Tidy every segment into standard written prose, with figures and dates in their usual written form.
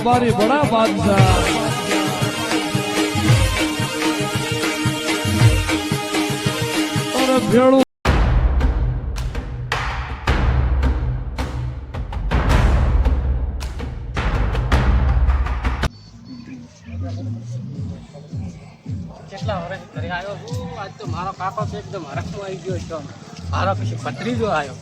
અમારી બડા બાદશાહ અરે ભેળું કેટલા વર્ષ ઘરે આવ્યો છું આજ તો મારો કાકો તો એકદમ હરખમાં આવી ગયો છે મારો પછી ભત્રીજો આવ્યો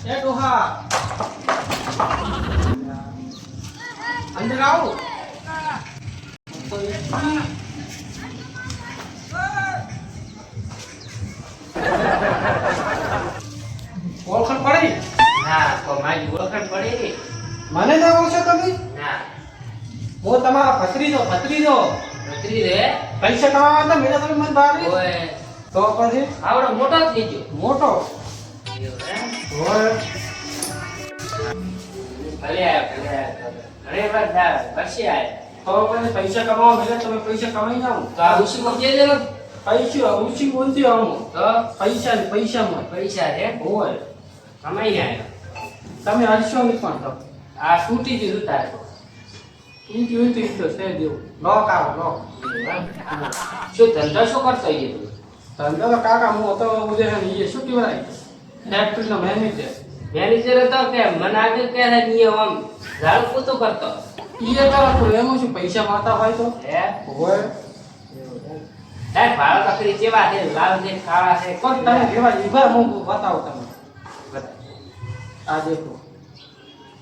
એ ડોહા અંદર આવો ઓળખાણ પડી ના તો મારી ઓળખાણ પડે ને મને ના ઓળખો તમે ના હું તમારા ભત્રીજો નોકરી રે પૈસા કમાવા હતા મેળા તમે મને ભાવી ઓય તો પછી આવડો મોટો જ થઈ ગયો મોટો એવું હે? હોય ભલે આયો ઘરે વાર વર્ષે આયો તો પછી પૈસા કમાવા મેળા તમે પૈસા કમાઈ જાઓ તો આ ઉસી માં જે દેલો પૈસા ઊંચી બોલતી આવું તો પૈસામાં પૈસા રે હોય કમાઈ આવ્યો તમે હરશો નહીં પણ તો આ છૂટી દીધું તારે ઊંચી ઊંચી તો છે દેવું લોક આવો લોક શું ધંધો શું કરતો એ તું ધંધો તો કાકા હું હતો ઉદય એ શું કહેવાય ફેક્ટરીનો મેનેજર મેનેજર હતો કે મને આગળ કે નિયમ આમ ઝાડુ પોતું કરતો એ કરો એમાં શું પૈસા માતા હોય તો હે હોય સાહેબ ભાડો તકરી જેવા છે લાલ છે કાળા છે પણ તમે કેવા ઈભા હું બતાવો તમે આ દેખો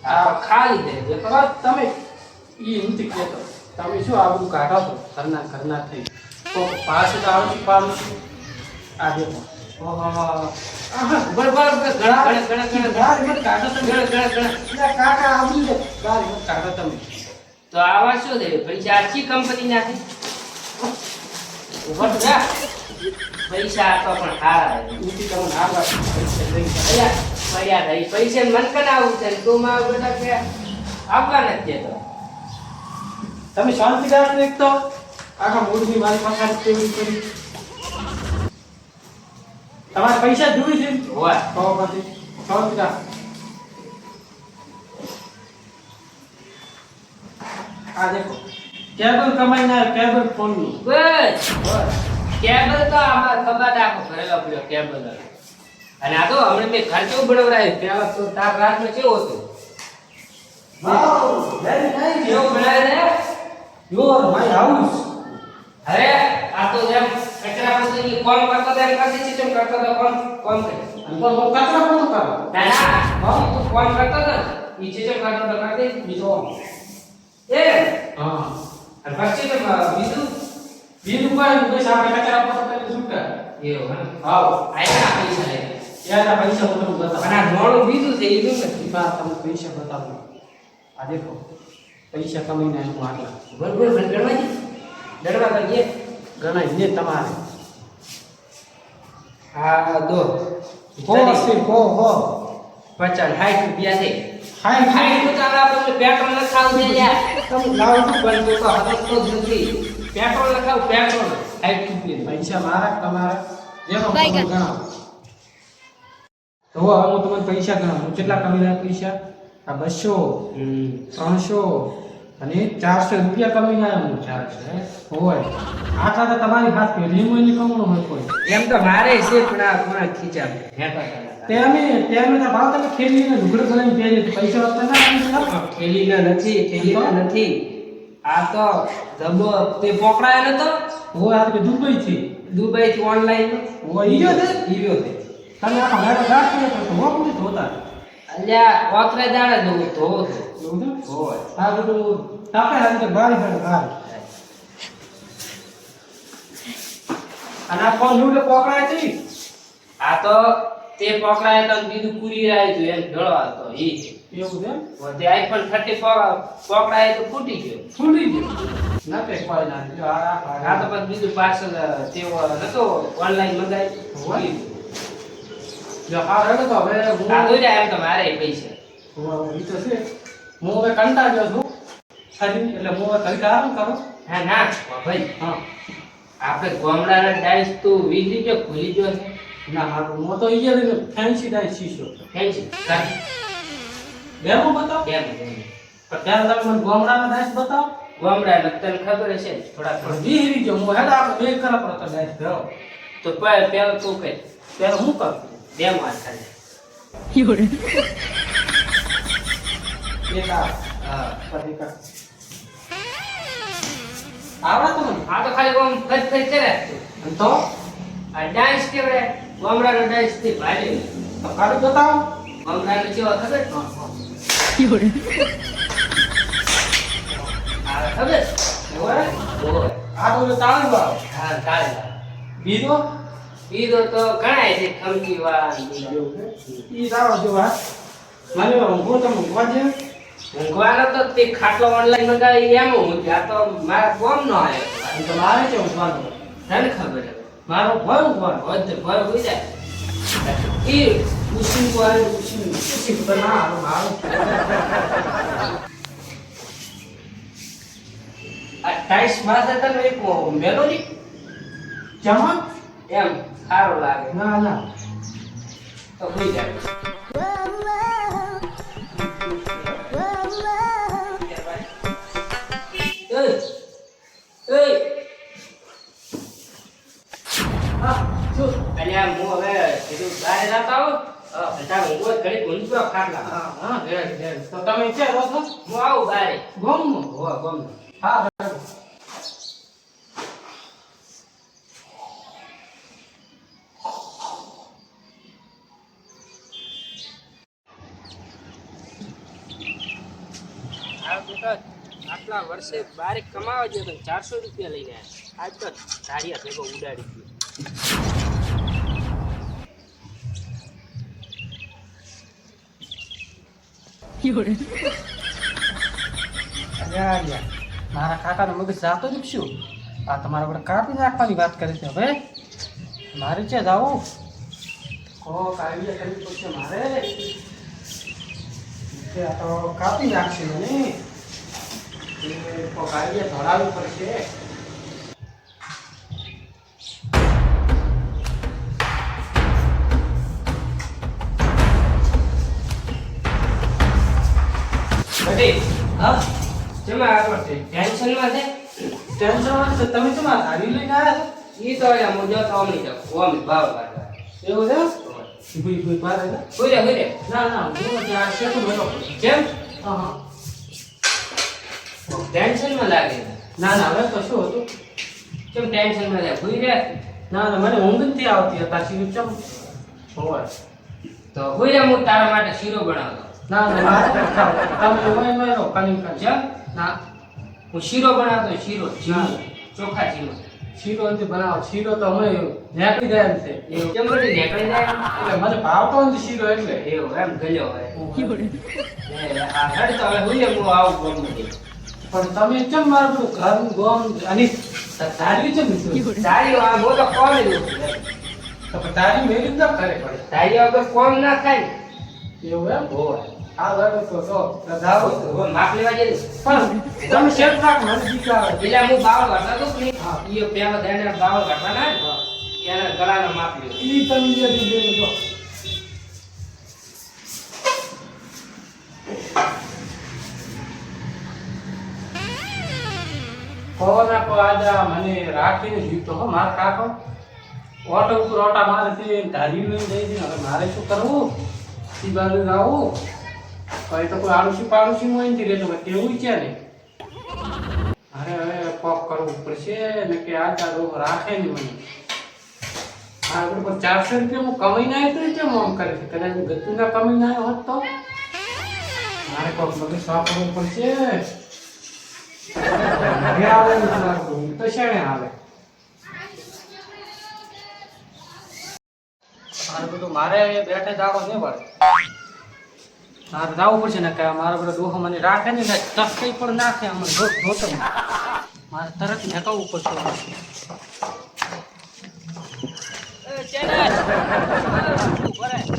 આ ખાલી દે જે તો તમે ઈ નથી કહેતો તમે શું આ બધું કાઢો છો ઘરના થઈ તો પાસે તો આવતી પાડું છું આ દેખો ઓહો આહા બરાબર ઘણા ગાડી મત કાઢો તમે ઘણા એટલે કાકા આવડી છે ગાડી મત કાઢો તમે તો આવા શું છે પૈસા આખી કંપની ના છે ઉભો તો જા પૈસા આપો પણ હારા ઊંચી તમે ના વાત પૈસા લઈ અલ્યા પડ્યા રહી પૈસા મન કનાવું છે તું માં બેટા કે આપવા નથી દેતો તમે શાંતિ રાખો એક તો આખા મૂળની મારી પાસે કેવી કરી તમારે પૈસા જોઈ છે હોય તો પછી શાંતિ રાખો આ દેખો કેબલ કમાઈ ના કેબલ ફોન નું બસ કેબલ તો આમાં ખબર રાખો ભરેલો પડ્યો કેબલ અને આ તો હમણાં મેં ખર્ચો બનાવરાયો પેલા તો તાર રાતનો કેવો હતો વાવ વેરી નાઈસ કેવો બનાવે ને યોર માય હાઉસ અરે આ તો જેમ કચરા પોતાની કોમ કરતો તેમ કરતી સિસ્ટમ કરતો તો કોમ કરે અંકલ વો કચરા કોણ કરો ના ના તું કોમ કરતો તો ઈ સિસ્ટમ કરતો તો કરતી બીજો એ હા અને પછી તો બીજું બીજું કોઈ બસ આપણે કચરા પોતા કરીને છૂટા એવું હા આવો આયા પૈસા લે યાર પૈસા હું તમને બતાવું અને આ મોડું બીજું છે ઈ નથી બા તમને પૈસા બતાવું આ દેખો પૈસા કમાઈને હું આટલા બરોબર ગણવાજી દડવા કરીએ ગણાય ને તમારે આ દો હો સી હો 50 60 રૂપિયા છે હાય 60 નું ચાલ આપણે પેટ્રોલ નખાવું છે યાર તમે લાવો પણ તો હદતો જ નથી પેટ્રોલ નખાવ પેટ્રોલ 60 રૂપિયા પૈસા મારા તમારા જેનો તમે ગણાવો તો હવે હું તમને પૈસા ગણાવું કેટલા કમાયા પૈસા આ 200 300 અને 400 રૂપિયા કમાયા હું 400 હોય આટલા તો તમારી હાથ પેઢીમાં ની કમાણું હોય કોઈ એમ તો મારે છે પણ આ કોણ ખીચા હેઠા તેમે તો ભાવ તમે ખેલીને લુગડો બનાવીને પહેરી પૈસા આપતા ના ખેલીના નથી આ તો ધબો તે પકડાયો નતો હોય આ તો દુબઈ થી ઓનલાઈન હોય ઈયો છે હીરો છે તમે આ મારા ગાંઠ કરે તો હો કોને ધોતા અલ્યા ઓતરે દાડે ધોવો છો એવું છે હોય આ બધું તાપે હાલ તો બારી ફેર બાર અને આ ફોન લુડે પકડાય છે આ તો તે પકડાય તો બીજું પૂરી રાય તો એમ ભેળો હતો ઈ એવું છે તે આઈફોન 30 પકડાય તો ફૂટી ગયો ફૂલી ગયું ના તે કોઈ ના જો આ તો પછી બીજું પાર્સલ તેવો નતો ઓનલાઈન મંગાવી જો આ રડો તો હવે હું આ દોઈ જાય એમ તો મારે પૈસા ઈ તો છે હું હવે કંટાળ્યો છું ખાલી એટલે હું હવે કઈ આરામ કરો હા ના ભાઈ હા આપણે ગામડાના ડાઈસ તો વીજ ગયો ભૂલી ગયો છે ના મારું મો તો ઈયર ફેન્સી ડાય શીશો ફેન્સી કાઢી ડેમો બતાવો કેમ પણ ત્યારે તમે મને ગોમડાના ડાયસ બતાવો ગામડા તને ખબર હશે ને થોડા પણ વીહરી જો હું હેડ આપણે બે ખરા પર તો ડાયસ કરો તો પેલા તું કહે ત્યારે હું કરું ડેમ વાત ખાલી એક આ હા પછી કર આવડે તો મને આ તો ખાલી આમ ફરી ફરી કરે અને તો આ ડાન્સ કેવડે ગામડાનો ડાન્સ થી ભારે તો કાઢી બતાવો ગામડાનો જેવો ખબર હા હા આ ખબર ઓય ઓય આ તો તાળી વાળો હા તાળે બીજો બીજો તો ઘણાય છે ખમકી વાળા ઈ તારો જો આ મને ઊંઘો તો ઊંઘવા જે ઊંઘવાનો તો તે ખાટલો ઓનલાઈન મંગાવી એમ હું આ તો મારા કોમ નો આવ્યો અને તો મારે છે ઊંઘવાનું તને ખબર હવે મારો ભય ઊંઘવાનો બધે ભય હોઈ જાય ઈ ઉસીન કોરે ઉસીન શીખ તો ના આવે મારું આ ટાઈસ માથે તને એક મેલોડી ચમક એમ સારો લાગે ના ના તો હોઈ જાય હા શું અલ્યા હું હવે કીધું બહાર જતા હો તાર ઊંઘો ઘડી ઊંઘો ખાટલા હા હા તો તમે ક્યાં રહો છો હું આવું બારે ગોમમાં હોવા ગમ હા આટલા વર્ષે બારે કમાવા ગયો તો 400 રૂપિયા લઈને આવ્યા આજ તો ધારિયા ભેગો ઉડાડી અરે મારા કાકાનો મગજ જાતો જ શું આ તમારા બધા કાપી નાખવાની વાત કરે છે હવે મારે છે જાવું કાઢી કરવી પડશે મારે આ તો કાપી નાખશે મને કાઢી ધોડાવવી પડશે બધી હા જમા આપણો ટેન્શનમાં છે ટેન્શન વાળી છે તમે કેમ આ ધારી લઈને આવ્યા ઈ તો અલ્યા હું જોતો અમની તો ઓમ ભાવ કાઢવા છો એવું છે ભૂઈ ભૂઈ મારે ને હુઈ રે ના ના હું ત્યાં શેતું બેઠો પડે કેમ હા હા ટેન્શનમાં લાગે ના ના હવે તો શું હતું કેમ ટેન્શનમાં લાગે હુઈ રે ના ના મને ઊંઘ નથી આવતી હતા શીરું ચમ હોય તો હુઈ રે હું તારા માટે શીરો બનાવતો ના ના મારે નથી ખાવું. તમે એમાં રહો કાલી કાલી કેમ ના હું શીરો બનાવતો શીરો હા. ચોખા શીરો શીરો નથી બનાવો શીરો તો અમે નેકળી જાય એમ છે એવું કેમ બધી નીકળી જાય એમ? એટલે મને ભાવતો નથી શીરો એટલે એવું એમ ગલ્યો હોય આ હેડ તો હવે હુઈ રે હું આવું ગમું પણ તમે કેમ મારું બધું ઘર ગોમ અને તારી છે ને તારી આ હું તો કોમ જ તો તારી મેરી જ ના કરે પડે તારી વગર કોમ ના થાય એવું એમ હોય આ લડો તો જાઓ હવે માપ લેવા જઈએ પણ તમે શેઠ રાખ મને બીક આવે એટલે હું બાવળ કાઢતો હતો ને હા. ઈ પેલા દાડે બાવળ કાઢવાના ને, એને ગળાનો માપ લીધો ઈ તમે જે દીધે જો કોના કો આજા મને રાખીને જીવતો હો માર કાકો ઓટો ઉપર ઓટા મારે છે ધારી લઈને જઈ છે હવે મારે શું કરવું ઈ બાજુ જાવું કઈ તો કોઈ આડુસી પાડુસી હોય નથી રહેતો કેવું છે ને અરે હવે કોક કરવું પડશે ને કે આ તારો રાખે ને મને આ ઉપર 400 રૂપિયા હું કમાઈને આવ્યો તો કેમ આમ કરે છે કદાચ હું ગતું ના કમાઈને આવ્યો હોત તો મારે કોક મગજ સાફ કરવું પડશે ઘરે આવે ને તો શેણે આવે મારે બધું મારે બેઠે જાવો નહીં પડે મારે જવું પડશે ને કે મારો બધો ડોહો મને રાખે ને ચસ્કઈ પણ નાખે અમને જોતો મારે તરત નીકળવું પડશે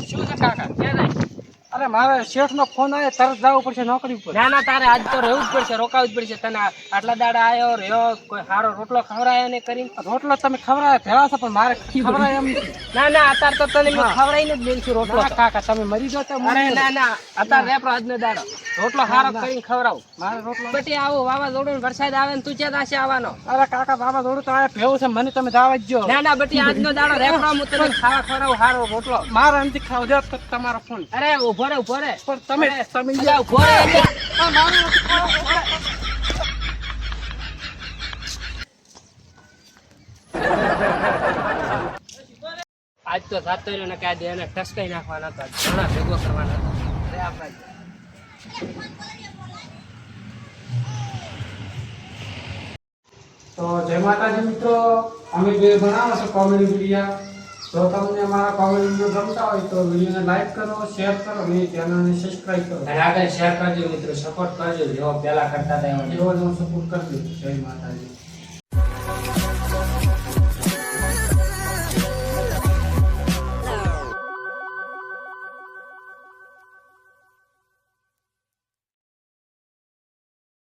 શું છે કાકા ક્યાં જાય અરે અરે મારે શેઠનો ફોન આવે તરત જવું પડશે નોકરી ઉપર. ના ના તારે આજ તો રહેવું જ પડશે, રોકાવું જ પડશે. તને આટલા દાડા આવ્યો રહ્યો, કોઈ સારો રોટલો ખવડાયો ને કરીને. રોટલો તમે ખવડાવે ભેળા છો પણ મારે ખવડાય એમ નથી. ના ના અત્યારે તો તને મેં ખવડાવીને જ દેવું છું રોટલો. ના કાકા તમે મરી જાઓ તો અરે ના ના અત્યારે રેપરો આજનો દાડો રોટલો સારો કરીને ખવડાવું. મારે રોટલો બટી આવું વાવાઝોડું વરસાદ આવે ને તું ક્યાં દાશે આવવાનો? અરે કાકા બાબા જોડું તો આ ભેવું છે મને તમે દાવા જ જો. ના ના બટી આજનો દાડો રેપરો હું તને ખાવા ખવડાવું સારો રોટલો. મારે એમથી ખાવ દે તો તમારો ફોન. અરે ઉભો રે ઉભો રે. પણ તમે તમે અલ્યા, ઉભો રે અલ્યા. આ મારું નથી ખાવું. આજ તો સાતો રહ્યો ને કાંઈ એને ટસકાઈ નાખવાના હતા, ઘણા ભેગો કરવાના હતા. અરે આપણા તો જય માતાજી મિત્રો, અમે બે બનાવો છો કોમેડી વિડીયો. જો તમને અમારા કોમેડી વિડીયો ગમતા હોય તો વિડીયોને લાઈક કરો, શેર કરો અને ચેનલને સબસ્ક્રાઇબ કરો. અને આગળ શેર કરજો મિત્રો, સપોર્ટ કરજો જેવો પહેલા કરતા હતા એવો. એવો જ સપોર્ટ કરજો. જય માતાજી.